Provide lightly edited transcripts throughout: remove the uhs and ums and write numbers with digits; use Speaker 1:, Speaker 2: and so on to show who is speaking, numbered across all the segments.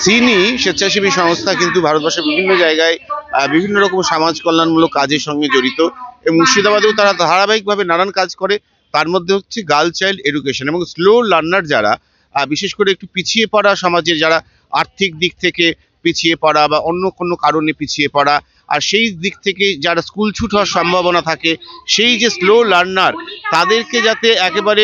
Speaker 1: সিনি স্বেচ্ছাসেবী সংস্থা কিন্তু ভারতবর্ষের বিভিন্ন জায়গায় বিভিন্ন রকম সমাজ কল্যাণমূলক কাজের সঙ্গে জড়িত এবং মুর্শিদাবাদেও তারা ধারাবাহিকভাবে নানান কাজ করে। তার মধ্যে হচ্ছে গার্ল চাইল্ড এডুকেশন এবং স্লো লার্নার যারা বিশেষ করে একটু পিছিয়ে পড়া সমাজের, যারা আর্থিক দিক থেকে পিছিয়ে পড়া বা অন্য কোনো কারণে পিছিয়ে পড়া, আর সেই দিক থেকে যারা স্কুল ছুট হওয়ার সম্ভাবনা থাকে, সেই যে স্লো লার্নার তাদেরকে যাতে একেবারে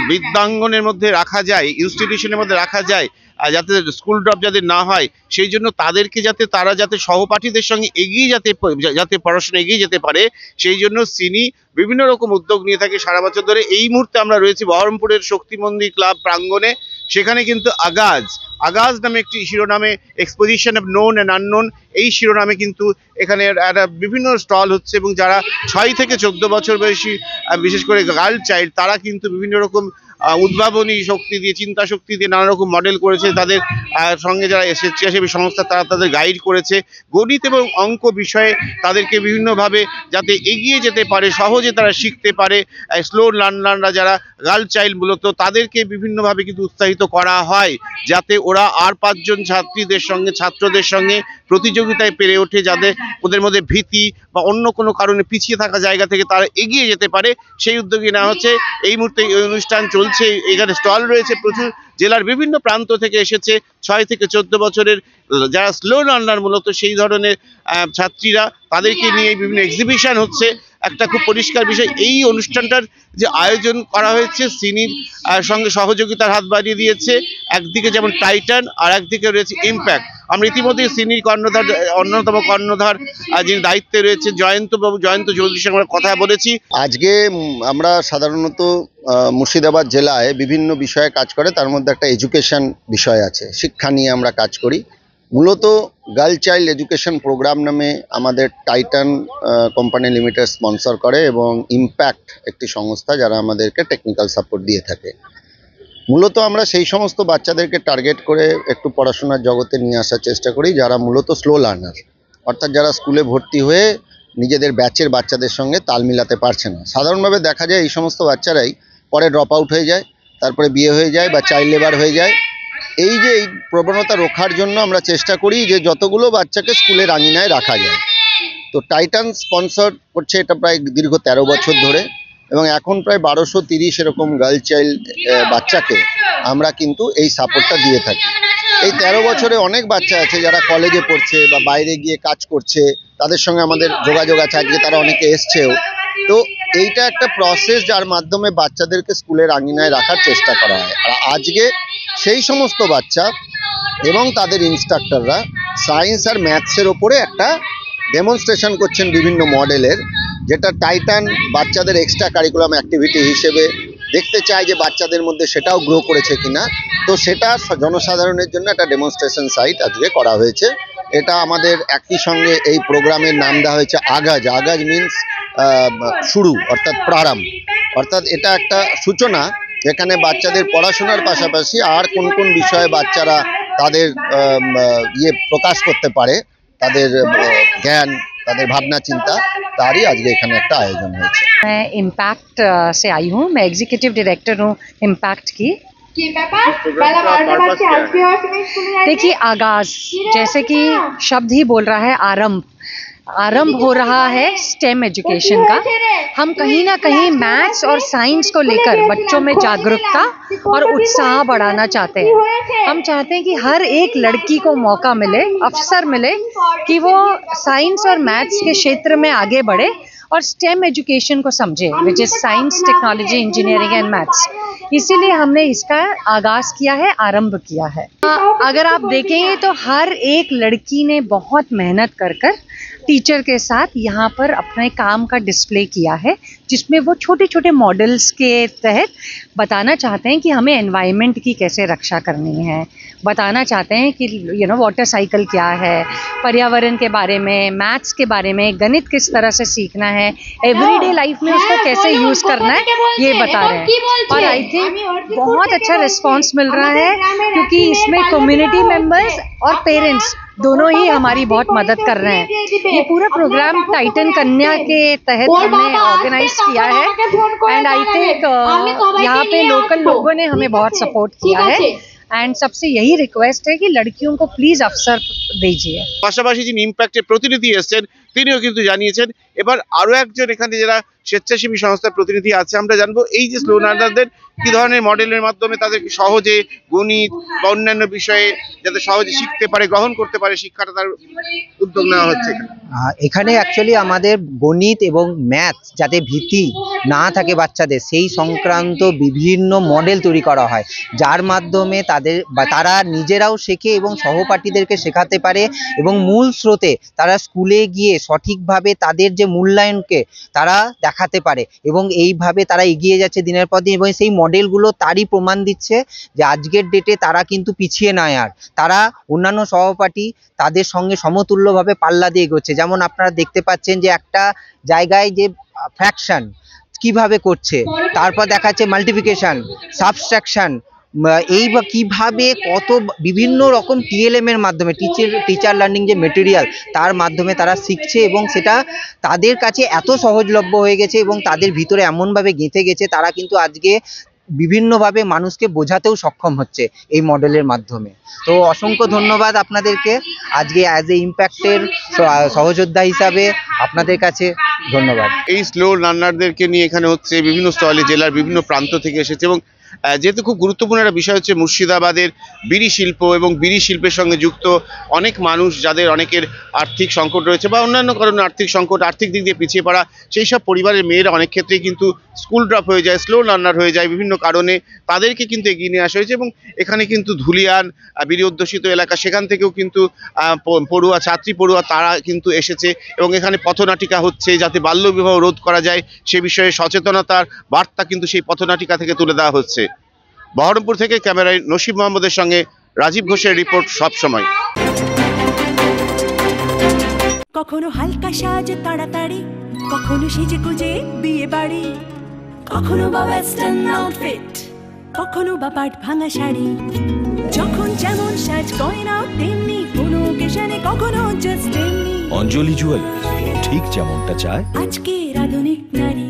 Speaker 1: বিদ্যাঙ্গনের মধ্যে রাখা যায়, ইনস্টিটিউশনের মধ্যে রাখা যায়, যাতে স্কুল ড্রপ যাদের না হয়, সেই জন্য তাদেরকে যাতে তারা যাতে সহপাঠীদের সঙ্গে এগিয়ে যাতে পড়াশোনা এগিয়ে যেতে পারে, সেই জন্য সিনি বিভিন্ন রকম উদ্যোগ নিয়ে থাকে সারা বছর ধরে। এই মুহূর্তে আমরা রয়েছি বহরমপুরের শক্তি মন্দির ক্লাব প্রাঙ্গণে। সেখানে কিন্তু আগাজ আগাজ নামে একটি শিরোনামে, exposition of known and unknown, এই শিরোনামে কিন্তু এখানে একটা বিভিন্ন স্টল হচ্ছে এবং যারা 6 থেকে 14 বছর বয়সী বিশেষ করে গার্ল চাইল্ড, তারা কিন্তু বিভিন্ন রকম উদ্ভাবনী শক্তি দিয়ে, চিন্তা শক্তি দিয়ে নানা রকম মডেল করেছে। তাদের সঙ্গে যারা স্বেচ্ছাসেবী সংস্থা তারা তাদের গাইড করেছে গণিত এবং অঙ্ক বিষয়ে, তাদেরকে বিভিন্নভাবে যাতে এগিয়ে যেতে পারে, সহজে তারা শিখতে পারে। স্লো লার্নাররা যারা গার্ল চাইল্ড মূলত, তাদেরকে বিভিন্নভাবে কিন্তু উৎসাহিত করা হয় যাতে ওরা আর 5 জন ছাত্রদের সঙ্গে প্রতিযোগিতায় পেরে ওঠে, যাতে ওদের মধ্যে ভীতি বা অন্য কোনো কারণে পিছিয়ে থাকা জায়গা থেকে তারা এগিয়ে যেতে পারে, সেই উদ্যোগে নেওয়া হচ্ছে। এই মুহূর্তে এই অনুষ্ঠান চলছে, এখানে স্টল রয়েছে, প্রচুর জেলার বিভিন্ন প্রান্ত থেকে এসেছে 6 থেকে 14 বছরের যারা স্লো লার্নার মূলত, সেই ধরনের ছাত্রীরা, তাদেরকে নিয়ে বিভিন্ন এক্সিবিশন হচ্ছে। একটা খুব পরিষ্কার বিষয়, এই অনুষ্ঠানটার যে আয়োজন করা হয়েছে সিনির সঙ্গে সহযোগিতার হাত বাড়িয়ে দিয়েছে একদিকে যেমন টাইটান, আর একদিকে রয়েছে ইম্প্যাক্ট। আমরা ইতিমধ্যে সিনির অন্যতম কর্ণধার যিনি দায়িত্বে রয়েছে জয়ন্ত চৌধুরীর সঙ্গে আমরা কথা বলেছি।
Speaker 2: আজকে আমরা সাধারণত মুর্শিদাবাদ জেলায় বিভিন্ন বিষয়ে কাজ করে, তার মধ্যে একটা এডুকেশন বিষয় আছে, শিক্ষা নিয়ে আমরা কাজ করি। মূলত গার্ল চাইল্ড এডুকেশন প্রোগ্রাম নামে আমাদের টাইটান কোম্পানি লিমিটেড স্পন্সর করে এবং ইম্প্যাক্ট একটি সংস্থা যারা আমাদেরকে টেকনিক্যাল সাপোর্ট দিয়ে থাকে। মূলত আমরা সেই সমস্ত বাচ্চাদেরকে টার্গেট করে একটু পড়াশোনার জগতে নিয়ে আসার চেষ্টা করি যারা মূলত স্লো লার্নার, অর্থাৎ যারা স্কুলে ভর্তি হয়ে নিজেদের ব্যাচের বাচ্চাদের সঙ্গে তাল মিলাতে পারছে না। সাধারণভাবে দেখা যায় এই সমস্ত বাচ্চারাই পরে ড্রপ আউট হয়ে যায়, তারপরে বিয়ে হয়ে যায় বা চাইল্ড লেবার হয়ে যায়। এই প্রবণতা রোখার জন্য আমরা চেষ্টা করি যে যতগুলো বাচ্চাকে স্কুলের আঙিনায় রাখা যায়। তো টাইটান স্পন্সর করছে এটা প্রায় দীর্ঘ 13 বছর ধরে, এবং এখন প্রায় 1230 এরকম গার্ল চাইল্ড বাচ্চাকে আমরা কিন্তু এই সাপোর্টটা দিয়ে থাকি। এই 13 বছরে অনেক বাচ্চা আছে যারা কলেজে পড়ছে বা বাইরে গিয়ে কাজ করছে, তাদের সঙ্গে আমাদের যোগাযোগ আছে, আজকে তারা অনেকে এসছেও। তো এইটা একটা প্রসেস যার মাধ্যমে বাচ্চাদেরকে স্কুলের আঙিনায় রাখার চেষ্টা করা হয়। আর আজকে সেই সমস্ত বাচ্চা এবং তাদের ইনস্ট্রাক্টররা সায়েন্স আর ম্যাথসের ওপরে একটা ডেমনস্ট্রেশন করছেন বিভিন্ন মডেলের, যেটা টাইটান বাচ্চাদের এক্সট্রা কারিকুলাম অ্যাক্টিভিটি হিসেবে দেখতে চায় যে বাচ্চাদের মধ্যে সেটাও গ্রো করেছে কিনা। তো সেটা জনসাধারণের জন্য একটা ডেমনস্ট্রেশন সাইট আজকে করা হয়েছে। এটা আমাদের একই সঙ্গে এই প্রোগ্রামের নাম দেওয়া হয়েছে আগাজ। আগাজ মিনস শুরু, অর্থাৎ প্রারম্ভ, অর্থাৎ এটা একটা সূচনা যেখানে বাচ্চাদের পড়াশোনার পাশাপাশি আর কোন কোন বিষয়ে বাচ্চারা তাদের প্রকাশ করতে পারে, তাদের জ্ঞান, তাদের ভাবনা চিন্তা, তারই আজকে এখানে একটা আয়োজন হয়েছে।
Speaker 3: मैं इम्पैक्ट से आई हूँ, मैं एग्जीक्यूटिव डायरेक्टर हूँ इम्पैक्ट की। देखिए, आगाज जैसे कि शब्द ही बोल रहा है, आरंभ हो रहा है स्टेम एजुकेशन का। हम कहीं ना कहीं मैथ्स और साइंस को लेकर बच्चों में जागरूकता और उत्साह बढ़ाना चाहते हैं। हम चाहते हैं कि हर एक लड़की को मौका मिले, अवसर मिले कि वो साइंस और मैथ्स के क्षेत्र में आगे बढ़े और स्टेम एजुकेशन को समझे, which is science, technology, engineering and maths. इसीलिए हमने इसका आगाज किया है, आरंभ किया है। अगर आप देखेंगे तो हर एक लड़की ने बहुत मेहनत कर टीचर के साथ यहाँ पर अपने काम का डिस्प्ले किया है, जिसमें वो छोटे छोटे मॉडल्स के तहत बताना चाहते हैं कि हमें एनवायरनमेंट की कैसे रक्षा करनी है, बताना चाहते हैं कि वाटर साइकिल क्या है, पर्यावरण के बारे में, मैथ्स के बारे में, गणित किस तरह से सीखना है, एवरीडे लाइफ में उसको कैसे यूज़ करना है, ये बता रहे हैं। और आई थिंक बहुत अच्छा रिस्पॉन्स मिल रहा है, क्योंकि इसमें कम्युनिटी मेंबर्स और पेरेंट्स दोनों ही हमारी बहुत मदद कर रहे हैं। ये पूरा प्रोग्राम टाइटन कन्या के तहत हमने ऑर्गेनाइज किया है, एंड आई थिंक यहाँ पे लोकल लोगों ने हमें बहुत सपोर्ट किया है। एंड सबसे यही रिक्वेस्ट है कि लड़कियों को प्लीज अवसर दीजिए।
Speaker 1: পাশাপাশি যিনি ইম্প্যাক্টের প্রতিনিধি এসেছেন তিনিও কিন্তু জানিয়েছেন। এবার আরো একজন এখানে যারা স্বেচ্ছাসেবী সংস্থার প্রতিনিধি আছে আমরা জানবো এই যে স্লো লার্নারদের কি ধরনের মডেলের মাধ্যমে তাদেরকে সহজে গণিত বা অন্যান্য বিষয়ে যাতে সহজে শিখতে পারে, গ্রহণ করতে পারে শিক্ষাটা, তার উদ্যোগ নেওয়া হচ্ছে।
Speaker 4: এখানে অ্যাকচুয়ালি আমাদের গণিত এবং ম্যাথ যাতে ভীতি না থাকে বাচ্চাদের, সেই সংক্রান্ত বিভিন্ন মডেল তৈরি করা হয়, যার মাধ্যমে তারা নিজেরাও শেখে এবং সহপাঠীদেরকে শেখাতে পারে এবং মূল স্রোতে তারা স্কুলে গিয়ে সঠিকভাবে তাদের যে মূল্যায়নকে তারা দেখাতে পারে এবং এইভাবে তারা এগিয়ে যাচ্ছে দিনের পর দিন। এবং সেই মডেলগুলো তারই প্রমাণ দিচ্ছে যে আজকের ডেটে তারা কিন্তু পিছিয়ে নয়, আর তারা অন্যান্য সহপাঠী তাদের সঙ্গে সমতুল্যভাবে পাল্লা দিয়ে এগোচ্ছে। যেমন আপনারা দেখতে পাচ্ছেন যে একটা জায়গায় যে ফ্র্যাকশন কিভাবে করছে, তারপর দেখাচ্ছে মাল্টিপ্লিকেশন, সাবট্রাকশন, এই বা কিভাবে কত বিভিন্ন রকম টিএলএম এর মাধ্যমে টিচার লার্নিং যে মেটেরিয়াল তার মাধ্যমে তারা শিখছে এবং সেটা তাদের কাছে এত সহজলভ্য হয়ে গেছে এবং তাদের ভিতরে এমনভাবে গেঁথে গেছে তারা কিন্তু আজকে বিভিন্নভাবে মানুষকে বোঝাতেও সক্ষম হচ্ছে এই মডেলের মাধ্যমে। তো অসংখ্য ধন্যবাদ আপনাদেরকে আজকে অ্যাজ এ ইম্প্যাক্টের সহযোদ্ধা হিসাবে আপনাদের কাছে ধন্যবাদ।
Speaker 1: এই স্লো লার্নারদেরকে নিয়ে এখানে হচ্ছে বিভিন্ন স্টলে জেলার বিভিন্ন প্রান্ত থেকে এসেছে এবং যেহেতু খুব গুরুত্বপূর্ণ একটা বিষয় হচ্ছে মুর্শিদাবাদের বিড়ি শিল্প এবং বিড়ি শিল্পের সঙ্গে যুক্ত অনেক মানুষ যাদের অনেকের আর্থিক সংকট রয়েছে বা অন্যান্য কারণে আর্থিক সংকট, আর্থিক দিক দিয়ে পিছিয়ে পড়া, সেই সব পরিবারের মেয়েরা অনেক ক্ষেত্রেই কিন্তু স্কুল ড্রপ হয়ে যায়, স্লো লার্নার হয়ে যায় বিভিন্ন কারণে, তাদেরকে কিন্তু এগিয়ে নিয়ে আসা হয়েছে। এবং এখানে কিন্তু ধুলিয়ান বিড়ি অধ্যুষিত এলাকা, সেখান থেকেও কিন্তু পড়ুয়া, ছাত্রী পড়ুয়া তারা কিন্তু এসেছে এবং এখানে পথনাটিকা হচ্ছে যাতে বাল্যবিবাহ রোধ করা যায় সে বিষয়ে সচেতনতার বার্তা কিন্তু সেই পথনাটিকা থেকে তুলে দেওয়া হচ্ছে। বহরমপুর থেকে ক্যামেরায় নসিব মোহাম্মদের সঙ্গে রাজীব ঘোষের রিপোর্ট সব সময়।
Speaker 5: কখনো হালকা সাজ তাড়াতাড়ি, কখনো সেজে গুজে বিয়ে বাড়ি, কখনো বা ওয়েস্টার্ন আউটফিট, কখনো বা পাট ভাঙা শাড়ি, যখন যেমন সাজ গয়না তেমনি কোনো অকেশনে, কখনো জাস্ট এমনি।
Speaker 6: অঞ্জলি জুয়েলার্স, ঠিক যেমনটা চায়
Speaker 5: আজকের আধুনিক নারী।